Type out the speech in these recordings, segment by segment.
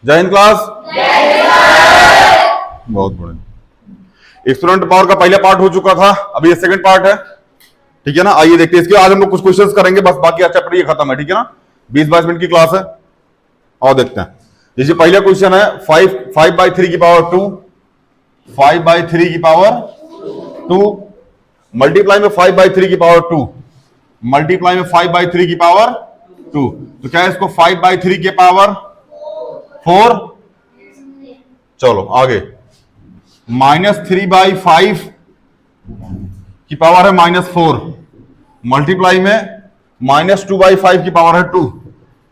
जय हिंद क्लास। बहुत बढ़िया। एक्सपोनेंट पावर का पहला पार्ट हो चुका था, अभी ये सेकंड पार्ट है, ठीक है ना। आइए देखते हैं इसके आज हम लोग कुछ क्वेश्चंस करेंगे, बस बाकी चैप्टर ये खत्म है, ठीक है ना। 20-22 मिनट की क्लास है और देखते हैं। जैसे पहला क्वेश्चन है 5/3 की पावर 2, 5/3 की पावर 2 मल्टीप्लाई में 5/3 की पावर 2 मल्टीप्लाई में 5/3 की पावर 2, तो क्या है इसको 5/3 के पावर 4। चलो आगे, -3/5 की पावर है -4 मल्टीप्लाई में -2/5 की पावर है 2,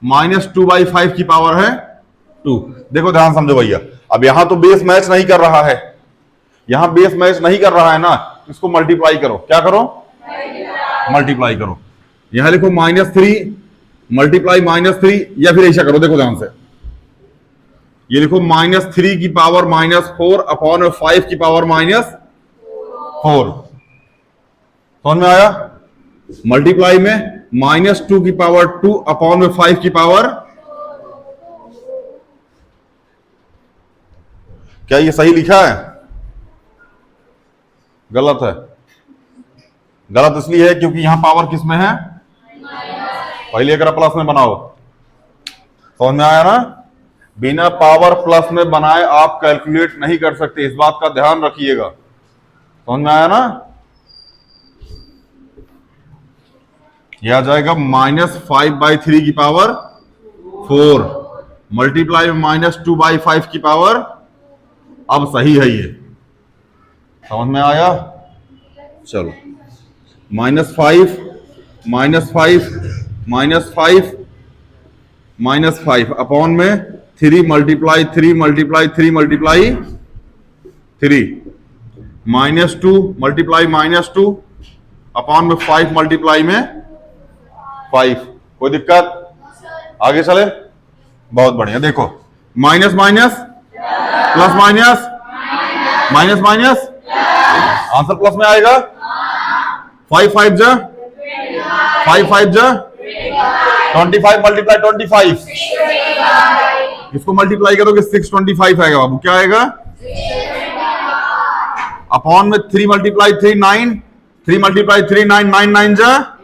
-2/5 की पावर है 2। देखो ध्यान समझो भैया, अब यहां तो बेस मैच नहीं कर रहा है, यहां बेस मैच नहीं कर रहा है ना, इसको मल्टीप्लाई करो। क्या करो? मल्टीप्लाई करो। यहां लिखो -3 मल्टीप्लाई -3, या फिर ऐसा करो, देखो ध्यान से, ये लिखो -3 की पावर -4 अपॉन 5 की पावर -4। समझ में आया? मल्टीप्लाई में -2 की पावर 2 अपॉन 5 की पावर, क्या ये सही लिखा है? गलत है। गलत इसलिए है क्योंकि यहां पावर किस में है? पहले अगर प्लस में बनाओ। समझ में आया ना? बिना पावर प्लस में बनाए आप कैलकुलेट नहीं कर सकते, इस बात का ध्यान रखिएगा। समझ में आया ना? यह आ जाएगा -5/3 की पावर 4 मल्टीप्लाई में -2/5 की पावर, अब सही है ये। समझ में आया? चलो, -5 -5 अपॉन में 3 multiply 3 multiply 3 multiply 3 -2 multiply -2 upon में 5 मल्टीप्लाई में 5। कोई दिक्कत? आगे चले? बहुत बढ़िया। देखो, minus minus plus minus minus minus, answer plus में आएगा। 5 5 जा 5 5 जा 25 मल्टीप्लाई 25, इसको मल्टीप्लाई करोगे 625 आएगा बाबू। क्या आएगा? अपॉन में 3 मल्टीप्लाई 3 9, 3 मल्टीप्लाई 3 9 9 9 जा,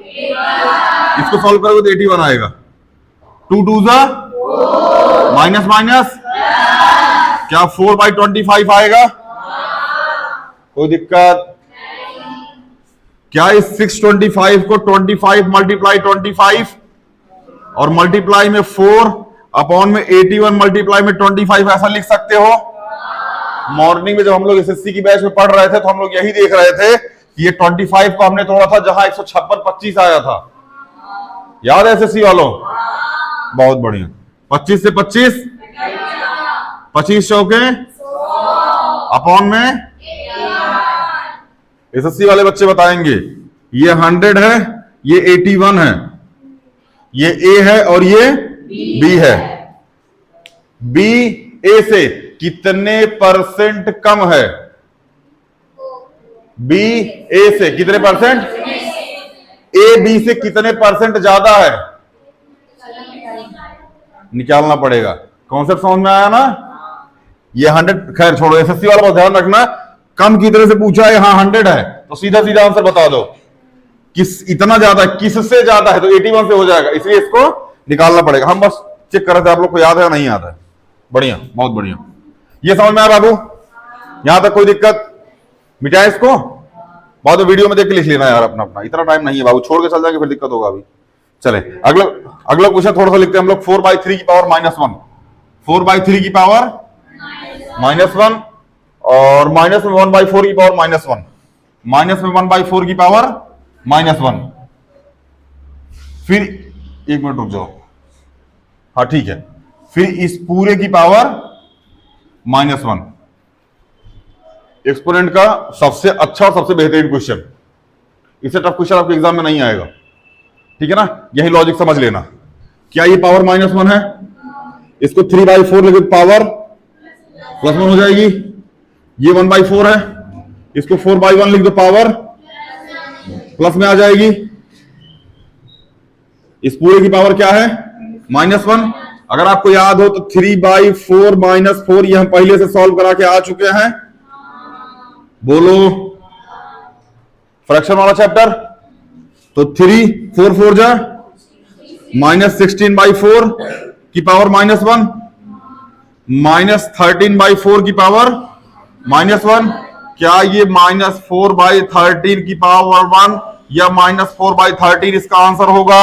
इसको सॉल्व करोगे तो 81 आएगा। 2 2 जा माइनस माइनस, क्या 4/25 आएगा? कोई दिक्कत? क्या इस 625 को 25 मल्टीप्लाई 25 और मल्टीप्लाई में 4 अपॉन में 81 मल्टीप्लाई में 25 ऐसा लिख सकते हो? मॉर्निंग में जब हम लोग एसएससी की बैच में पढ़ रहे थे तो हम लोग यही देख रहे थे कि ये 25 को हमने तोड़ा था जहां 156 25 आया था। याद है एसएससी वालों? बहुत बढ़िया। 25 से 25 25 चौके अपॉन में, एसएससी वाले बच्चे बताएंगे ये 100 है, ये 81 है, ये ए है और ये बी है। बी ए से कितने परसेंट कम है? बी ए से कितने परसेंट? ए बी से कितने परसेंट ज्यादा है? निकालना पड़ेगा। कॉन्सेप्ट समझ में आया ना? ये 100, खैर छोड़ो, एसएससी वाला बहुत ध्यान रखना, कम की तरह से पूछा है, हाँ 100 है तो सीधा सीधा आंसर बता दो। किस इतना ज्यादा, किससे ज्यादा है तो 81 से हो जाएगा, इसलिए इसको निकालना पड़ेगा। हम बस चेक कर रहे थे आप लोग को याद है या नहीं याद है। बढ़िया, बहुत बढ़िया। ये समझ में आया बाबू? यहां तक कोई दिक्कत? मिटाए इसको, बाद में वीडियो में देख के लिख लेना यार अपना अपना, इतना टाइम नहीं है बाबू, छोड़ के चल जाएंगे फिर दिक्कत होगा। अभी चले अगला क्वेश्चन थोड़ा सा लिखते हैं हम लोग। 4/3 की पावर -1, 4/3 की पावर -1 और माइनस में 1/4 की पावर -1, माइनस में 1/4 की पावर -1। फिर एक मिनट रुक जाओ, हाँ ठीक है। फिर इस पूरे की पावर -1। एक्सपोनेंट का सबसे अच्छा और सबसे बेहतरीन क्वेश्चन, इससे टफ क्वेश्चन आपके एग्जाम में नहीं आएगा, ठीक है ना। यही लॉजिक समझ लेना। क्या ये पावर -1 है? इसको 3/4 लिखे पावर +1 हो जाएगी। ये 1/4 है, इसको 4/1 लिख दो, पावर प्लस में आ जाएगी। इस पूरे की पावर क्या है? -1। अगर आपको याद हो तो 3/4 - 4 ये हम पहले से सॉल्व करा के आ चुके हैं। बोलो, फ्रैक्शन वाला चैप्टर। तो 3 4 4 जा -16/4 की पावर -1, -13/4 की पावर -1। क्या ये -4/13 की पावर 1 या -4/13 इसका आंसर होगा?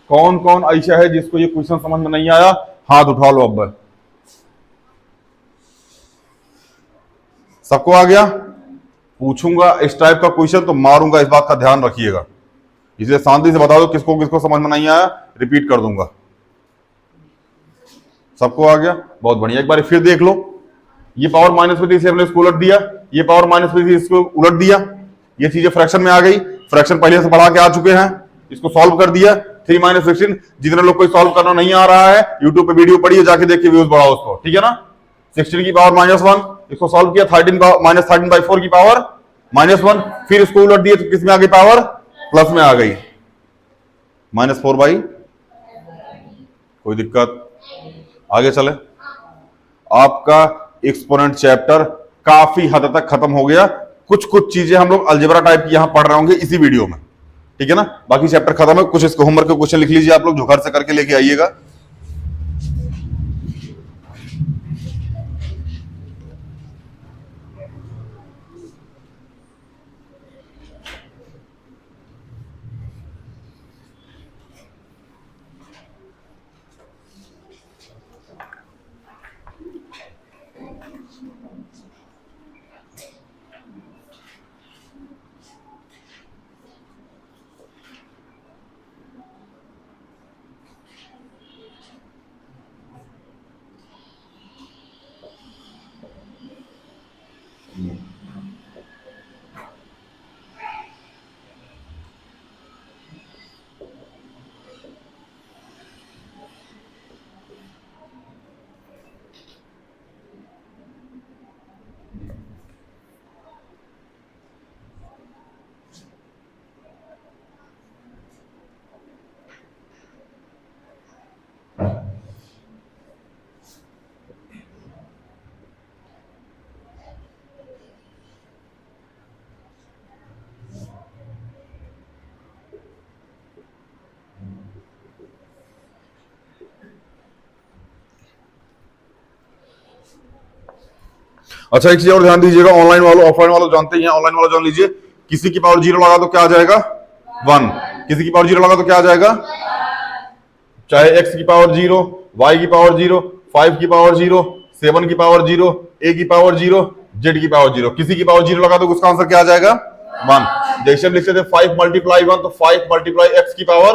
कौन कौन ऐसा है जिसको ये क्वेश्चन समझ में नहीं आया? हाथ उठा लो। अब सबको आ गया? पूछूंगा इस टाइप का क्वेश्चन तो मारूंगा, इस बात का ध्यान रखिएगा। इसलिए शांति से बता दो किसको किसको समझ में नहीं आया, रिपीट कर दूंगा। सबको आ गया? बहुत बढ़िया। एक बार फिर देख लो। ये पावर माइनस में थी, इसे हमने इसको उलट दिया। ये पावर माइनस में थी, इसको उलट दिया। ये चीजें फ्रैक्शन में आ गई। फ्रैक्शन पहले से बढ़ा के आ चुके हैं, इसको सॉल्व कर दिया। 3 - 16। जितने लोग कोई सॉल्व करना नहीं आ रहा है, यूट्यूब पे वीडियो पढ़िए, जाके देख के व्यूज बढ़ाओ उसको, ठीक है ना। 16 की पावर -1, इसको सॉल्व किया। 13/4 की पावर -1, फिर इसको उलट दिए तो किस में आ गई? पावर प्लस में आ गई, -4/। कोई दिक्कत? आगे चले। आपका एक्सपोनेंट चैप्टर काफी हद तक खत्म हो गया। कुछ कुछ चीजें हम लोग अलजेब्रा टाइप की यहां पढ़ रहे होंगे इसी वीडियो में, ठीक है ना। बाकी चैप्टर खत्म है। कुछ इसको होमवर्क के क्वेश्चन लिख लीजिए आप लोग, जो घर से करके लेके आइएगा। अच्छा, एक चीज और ध्यान दीजिएगा। ऑनलाइन वालों ऑफलाइन वालों जानते हैं, ऑनलाइन वाला जान लीजिए। किसी की पावर 0 लगा तो क्या आ जाएगा? 1। किसी की पावर 0 लगा तो क्या आ जाएगा? चाहे x की पावर 0, y की पावर 0, 5 की पावर 0, 7 की पावर 0, a की पावर 0, z की पावर 0, किसी की पावर 0 लगा तो उसका आंसर क्या आ जाएगा? 1। जैसे हम लिखते थे 5 × 1 तो 5 × x की पावर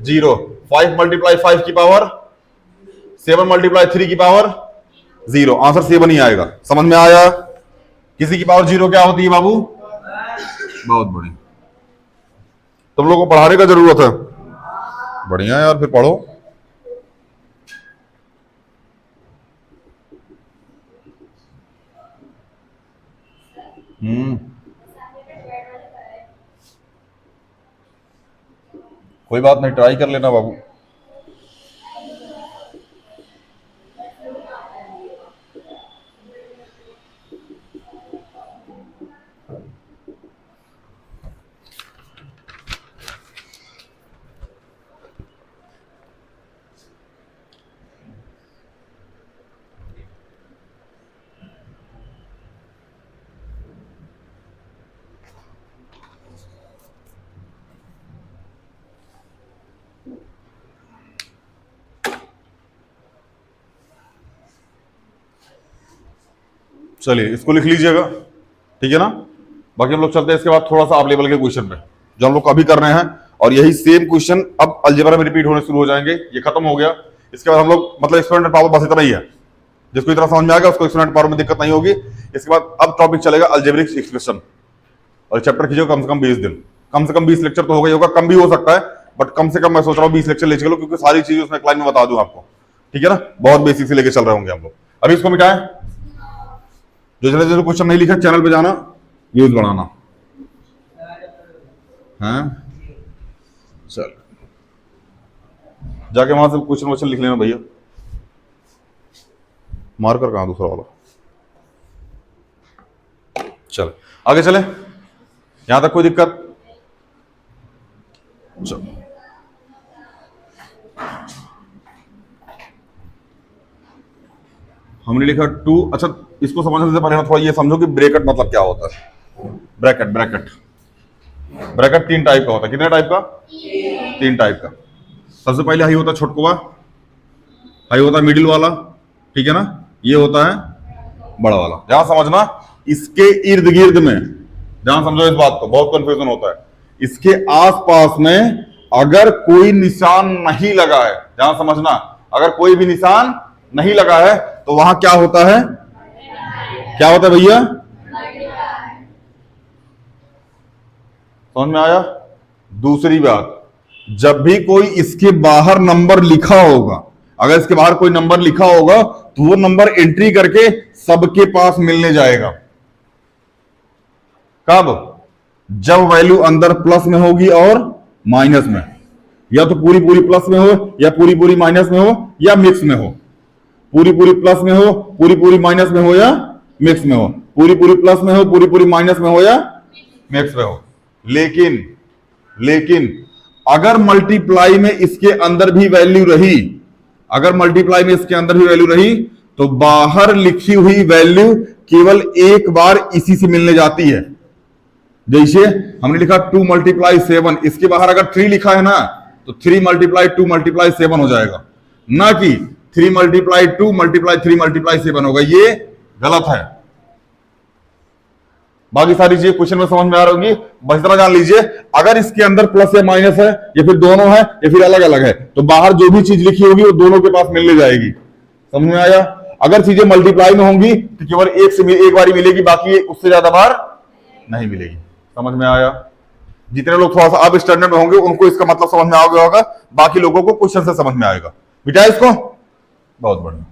0, 5 × 5 की पावर 7 × 3 की पावर 0, आंसर 7 ही आएगा। समझ में आया? किसी की पावर 0 क्या होती है बाबू? बहुत बढ़िया। तुम लोगों को पढ़ाने का जरूरत है। बढ़िया यार, फिर पढ़ो। कोई बात नहीं, ट्राई कर लेना बाबू। चलिए, इसको लिख लीजिएगा, ठीक है ना। बाकी हम लोग चलते हैं इसके बाद थोड़ा सा आप लेवल के क्वेश्चन पे, जो हम लोग अभी कर रहे हैं। और यही सेम क्वेश्चन अब अलजेब्रा में रिपीट होने शुरू हो जाएंगे। ये खत्म हो गया। इसके बाद हम लोग मतलब एक्सपोनेंट पावर बस इतना ही है। जिसको इतना समझ में आ गया उसको एक्सपोनेंट पावर में दिक्कत नहीं होगी। इसके बाद अब टॉपिक चलेगा अलजेब्रिक एक्सप्रेशन। और चैप्टर खींचो कम से कम 20 दिन, कम से कम 20 लेक्चर तो हो गई होगा। कम भी हो सकता है, बट कम से कम मैं सोच रहा हूँ 20 लेक्चर ले चलो, क्योंकि सारी चीजें उसमें क्लाइन में बता दूं आपको, ठीक है ना। बहुत बेसिक से लेके चल रहे होंगे हम लोग। अभी इसको मिटाएं। जो जो क्वेश्चन नहीं लिखा चैनल पे जाना, व्यूज बढ़ाना है। चल जाके वहां से क्वेश्चन वोश्चन लिख लेना भैया। मार्कर कहां दूसरा वाला? चल आगे चले, यहां तक कोई दिक्कत? चलो हमने लिखा 2। अच्छा इसको समझने से पहले ना थोड़ा ये समझो कि ब्रैकेट मतलब क्या होता है। ब्रैकेट ब्रैकेट ब्रैकेट 3 टाइप का होता है। कितने टाइप का? 3 टाइप का। सबसे पहले हाई होता है छोटकुआ, हाई होता है मिडिल वाला, ठीक है ना, ये होता है बड़ा वाला। ध्यान समझना, इसके इर्द गिर्द में, ध्यान समझो इस बात को, बहुत कंफ्यूजन होता है। इसके आसपास में अगर कोई निशान नहीं लगा है, ध्यान समझना, अगर कोई भी निशान नहीं लगा है तो वहां क्या होता है? क्या होता है भैया? समझ में आया? दूसरी बात, जब भी कोई इसके बाहर नंबर लिखा होगा, अगर इसके बाहर कोई नंबर लिखा होगा तो वो नंबर एंट्री करके सबके पास मिलने जाएगा। कब? जब वैल्यू अंदर प्लस में होगी और माइनस में, या तो पूरी पूरी प्लस में हो या पूरी पूरी माइनस में हो या मिक्स में हो। पूरी पूरी प्लस में हो, पूरी पूरी माइनस में हो या मिक्स में हो, पूरी पूरी प्लस में हो, पूरी पूरी माइनस में हो या मिक्स में हो। लेकिन अगर मल्टीप्लाई में इसके अंदर भी वैल्यू रही, अगर मल्टीप्लाई में इसके अंदर भी वैल्यू रही तो बाहर लिखी हुई वैल्यू केवल एक बार इसी से मिलने जाती है। जैसे हमने लिखा 2 मल्टीप्लाई 7, इसके बाहर अगर 3 लिखा है ना तो 3 मल्टीप्लाई 2 मल्टीप्लाई 7 हो जाएगा, ना कि 3 मल्टीप्लाई 2 मल्टीप्लाई 3 मल्टीप्लाई 7 होगा। ये गलत है। बाकी सारी चीजें क्वेश्चन में समझ में आ रही होगी, बस इतना जान लीजिए, अगर इसके अंदर प्लस या माइनस है या फिर दोनों है या फिर अलग अलग है तो बाहर जो भी चीज लिखी होगी वो दोनों के पास मिलने जाएगी। समझ में आया? अगर चीजें मल्टीप्लाई में होंगी तो केवल एक बार ही मिलेगी, बाकी उससे ज्यादा बार नहीं मिलेगी। समझ में आया? जितने लोग थोड़ा सा अब स्टैंडर्ड में होंगे उनको इसका मतलब समझ में आ गया होगा, बाकी लोगों को क्वेश्चन से समझ में आएगा। बिटा इसको, बहुत बढ़िया।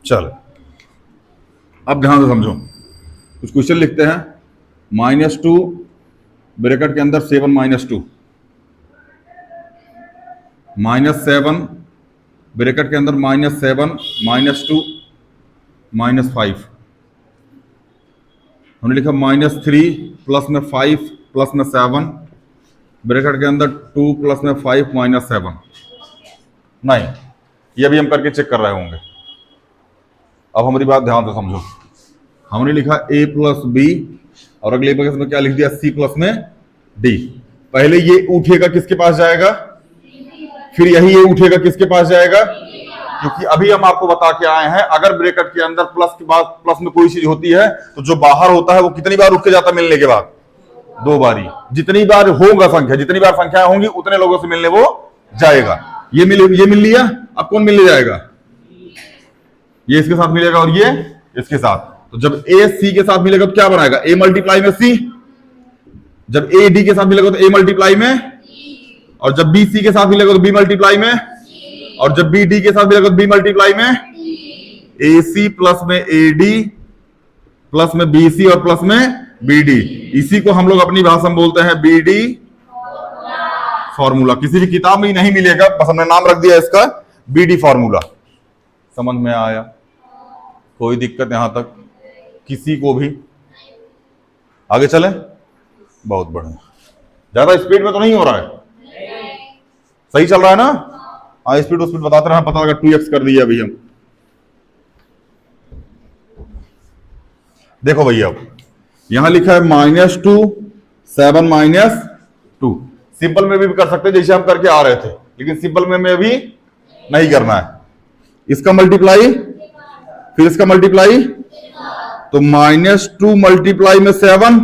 चल अब ध्यान से समझो, कुछ क्वेश्चन लिखते हैं। -2 ब्रैकेट के अंदर 7 -2, -7 ब्रैकेट के अंदर -7 -2 -5। हमने लिखा -3 प्लस में 5 प्लस में 7 ब्रैकेट के अंदर 2 प्लस में 5 -7। नहीं, ये भी हम करके चेक कर रहे होंगे। अब हमारी बात ध्यान से समझो, हमने लिखा a प्लस बी और अगले बकेट में क्या लिख दिया? c प्लस में d। पहले ये उठेगा किसके पास जाएगा? फिर यही ये उठेगा किसके पास जाएगा? क्योंकि अभी हम आपको बता के आए हैं, अगर ब्रैकेट के अंदर प्लस के बाद प्लस में कोई चीज होती है तो जो बाहर होता है वो कितनी बार उठ के जाता है मिलने के बाद? 2 बारी। जितनी बार होगा संख्या, जितनी बार संख्या होंगी उतने लोगों से मिलने वो जाएगा। ये मिल लिया। अब कौन मिलने जाएगा? ये इसके साथ मिलेगा और ये इसके साथ। तो जब a c के साथ मिलेगा तो क्या बनाएगा? a मल्टीप्लाई में c। जब a d के साथ मिलेगा तो a मल्टीप्लाई में, और जब b c के साथ मिलेगा तो b मल्टीप्लाई में, और जब b d के साथ मिलेगा तो b मल्टीप्लाई में। a c प्लस में a d प्लस में b c और प्लस में b d। इसी को हम लोग अपनी भाषा में बोलते हैं b d फॉर्मूला। किसी भी किताब में ही नहीं मिलेगा, बस हमने नाम रख दिया इसका b d फॉर्मूला। समझ में आया? कोई दिक्कत यहां तक किसी को भी? आगे चले, बहुत बढ़िया। ज्यादा स्पीड में तो नहीं हो रहा है? सही चल रहा है ना? हाँ, स्पीड बताते रहे, पता लगा 2x कर दिया अभी हम। देखो भैया, अब यहां लिखा है -2 7 -2। सिंपल में भी कर सकते हैं जैसे हम करके आ रहे थे, लेकिन सिंपल में भी नहीं करना है। इसका मल्टीप्लाई फिर इसका मल्टीप्लाई, तो -2 मल्टीप्लाई में 7,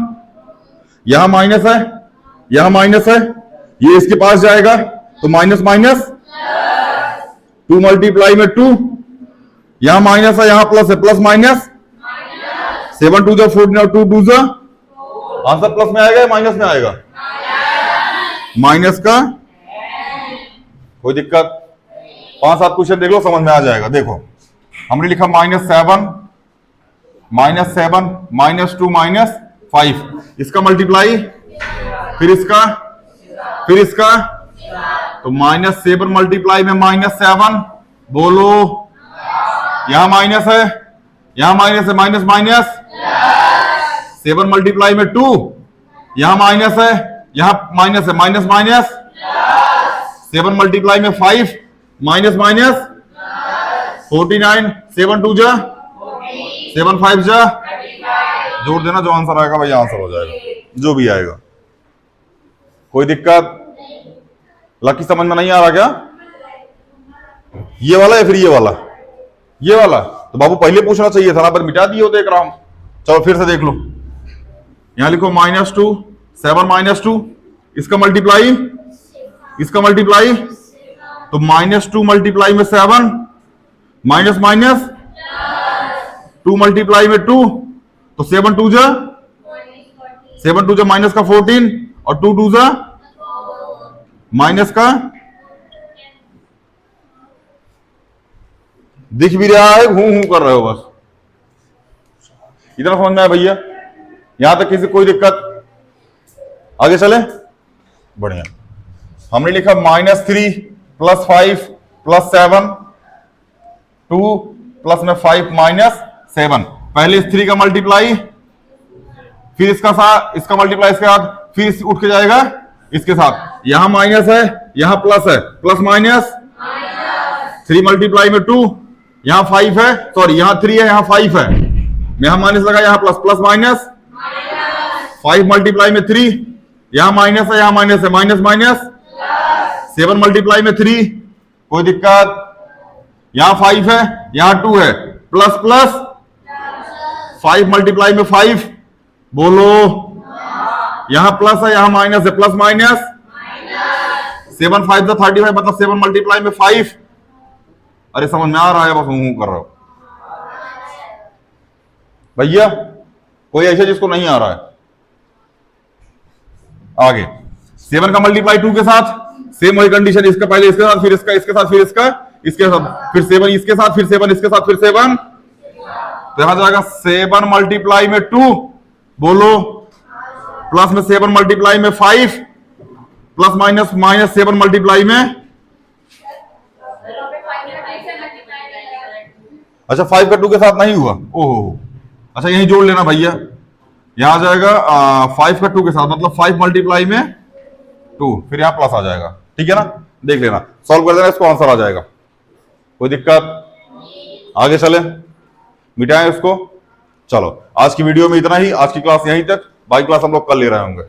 यहां माइनस है, यहां माइनस है, ये इसके पास जाएगा तो माइनस माइनस, 2 मल्टीप्लाई में 2, यहां माइनस है, यहां प्लस है, प्लस माइनस, 7 2 जा 4 2 2 जा, आंसर प्लस में आएगा या माइनस में आएगा? माइनस का। कोई दिक्कत? 5-7 क्वेश्चन देख लो, समझ में आ जाएगा। देखो हमने लिखा -7 -2 -2 5, इसका मल्टीप्लाई, फिर इसका, फिर इसका, तो -7 मल्टीप्लाई में -7, बोलो, यहां माइनस है, यहां माइनस है, माइनस माइनस, 7 मल्टीप्लाई में 2, यहां माइनस है, यहां माइनस है, माइनस माइनस, 7 मल्टीप्लाई में 5, माइनस माइनस, 49, 7 2 जा 7 5 जा, जोड़ देना, जो आंसर आएगा भाई आंसर हो जाएगा, जो भी आएगा। कोई दिक्कत? लकी समझ में नहीं आ रहा क्या? ये वाला या फिर ये वाला? ये वाला तो बाबू पहले पूछना चाहिए था ना, पर मिटा दिए हो, देख रहा हूं। चलो फिर से देख लो, यहां लिखो -2, 7 -2, इसका मल्टीप्लाई, इसका मल्टीप्लाई, तो -2 मल्टीप्लाई में 7, माइनस माइनस, 2 मल्टीप्लाई में 2, तो 7 2 जा, 7 2 जा माइनस का 14, और 2 2 जा माइनस का, दिख भी रहा है, हूं कर रहे हो बस। इतना समझ में आया भैया? यहां तक किसी कोई दिक्कत? आगे चले, बढ़िया। हमने लिखा -3 + 5 + 7, 2 प्लस में 5 -7, पहले इस 3 का मल्टीप्लाई, फिर इसका साथ, इसका मल्टीप्लाई इसके साथ, फिर उठ के जाएगा इसके साथ, यहां माइनस है, यहां प्लस है, प्लस माइनस, 3 मल्टीप्लाई में 2, यहां 5 है, सॉरी यहां 3 है, यहां 5 है, यहां माइनस लगा, यहां प्लस, प्लस माइनस, 5 मल्टीप्लाई में 3, यहां माइनस है, यहां माइनस है, माइनस माइनस, 7 मल्टीप्लाई में 3, कोई दिक्कत? यहां 5 है, यहां 2 है, प्लस प्लस, 5 मल्टीप्लाई में 5, बोलो, यहां प्लस है, यहां माइनस है, प्लस माइनस, 7 5 35, मतलब 7 मल्टीप्लाई में 5। अरे समझ में आ रहा है? बस हूं कर रहा हूं भैया, कोई ऐसा जिसको नहीं आ रहा है? आगे 7 का मल्टीप्लाई 2 के साथ, सेम वही कंडीशन, इसका पहले इसके साथ, फिर इसका इसके साथ, फिर इसका इसके साथ, फिर 7 इसके साथ, फिर 7 इसके साथ, फिर 7, तो यहां जाएगा 7 मल्टीप्लाई में 2, बोलो, प्लस में 7 मल्टीप्लाई में 5, प्लस माइनस माइनस 7 मल्टीप्लाई में, अच्छा 5 का 2 के साथ नहीं हुआ, ओहो, अच्छा यही जोड़ लेना भैया, यहां आ जाएगा 5 का 2 के साथ, मतलब 5 मल्टीप्लाई में 2, फिर यहां प्लस आ जाएगा, ठीक है ना? देख लेना, सॉल्व कर देना, इसको आंसर आ जाएगा। कोई दिक्कत? आगे चले, मिटाएं इसको। चलो आज की वीडियो में इतना ही, आज की क्लास यहीं तक, बाकी क्लास हम लोग कल ले रहे होंगे।